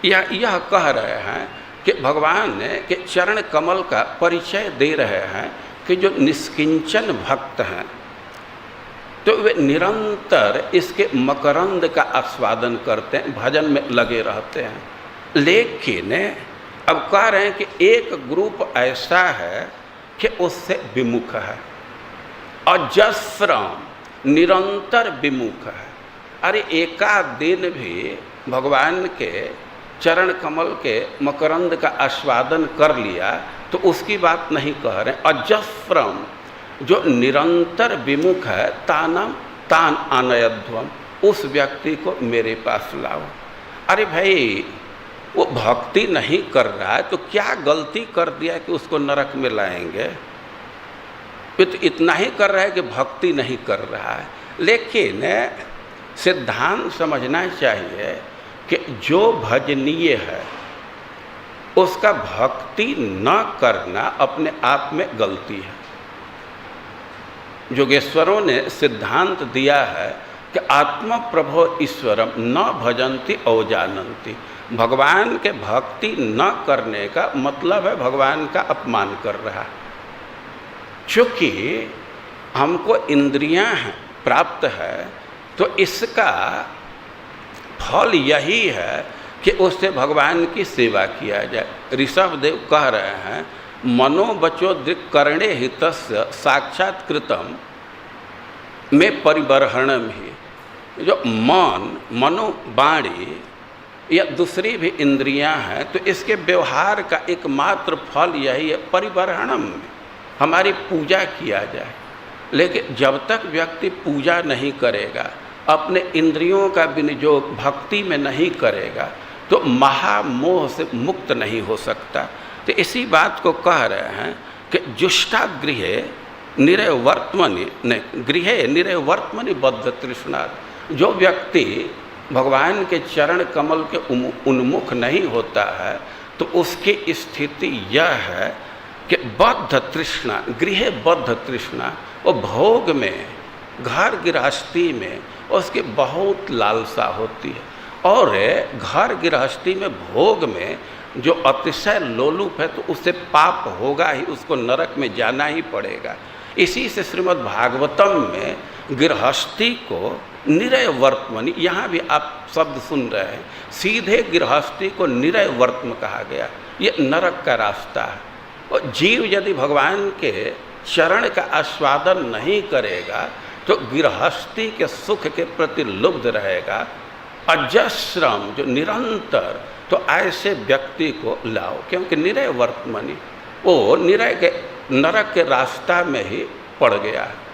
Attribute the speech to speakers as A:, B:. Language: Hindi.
A: यह कह रहे हैं कि भगवान के चरण कमल का परिचय दे रहे हैं कि जो निष्किंचन भक्त हैं तो वे निरंतर इसके मकरंद का आस्वादन करते हैं, भजन में लगे रहते हैं। लेकिन अब कह रहे हैं कि एक ग्रुप ऐसा है कि उससे विमुख है, अजस्रम निरंतर विमुख है। अरे एकाध दिन भी भगवान के चरण कमल के मकरंद का आस्वादन कर लिया तो उसकी बात नहीं कह रहे। अजस्रम जो निरंतर विमुख है, तान आनयध्वम, उस व्यक्ति को मेरे पास लाओ। अरे भाई वो भक्ति नहीं कर रहा है तो क्या गलती कर दिया कि उसको नरक में लाएंगे? ये तो इतना ही कर रहा है कि भक्ति नहीं कर रहा है। लेकिन सिद्धांत समझना चाहिए कि जो भजनीय है उसका भक्ति न करना अपने आप में गलती है। योगेश्वरों ने सिद्धांत दिया है कि आत्म प्रभो ईश्वरम न भजन्ति औजानन्ति। भगवान के भक्ति न करने का मतलब है भगवान का अपमान कर रहा है। चूँकि हमको इंद्रियां प्राप्त है तो इसका फल यही है कि उससे भगवान की सेवा किया जाए। ऋषभदेव कह रहे हैं मनोवचो दृक्करणे हितस्य साक्षात्कृतम में परिबर्हणम ही। जो मनोवाणी या दूसरी भी इंद्रियां हैं तो इसके व्यवहार का एकमात्र फल यही है परिबर्हणम में हमारी पूजा किया जाए। लेकिन जब तक व्यक्ति पूजा नहीं करेगा, अपने इंद्रियों का विनियोग भक्ति में नहीं करेगा तो महामोह से मुक्त नहीं हो सकता। तो इसी बात को कह रहे हैं कि जुष्टागृहे गृहे निरवर्त्मनि बद्ध तृष्णात्। जो व्यक्ति भगवान के चरण कमल के उन्मुख नहीं होता है तो उसकी स्थिति यह है कि बद्ध तृष्णा, गृहे बद्ध तृष्णा, वो भोग में, घर गृहस्थी में उसकी बहुत लालसा होती है। और घर गृहस्थी में भोग में जो अतिशय लोलुप है तो उससे पाप होगा ही, उसको नरक में जाना ही पड़ेगा। इसी से श्रीमद् भागवतम में गृहस्थी को निरयवर्त्मनि, यहाँ भी आप शब्द सुन रहे हैं, सीधे गृहस्थी को निरयवर्त्म कहा गया। ये नरक का रास्ता है। और जीव यदि भगवान के चरण का आस्वादन नहीं करेगा तो गृहस्थी के सुख के प्रति लुब्ध रहेगा। अजस्रम जो निरंतर, तो ऐसे व्यक्ति को लाओ, क्योंकि निरयवर्त्मनि वो निरय के नरक के रास्ता में ही पड़ गया है।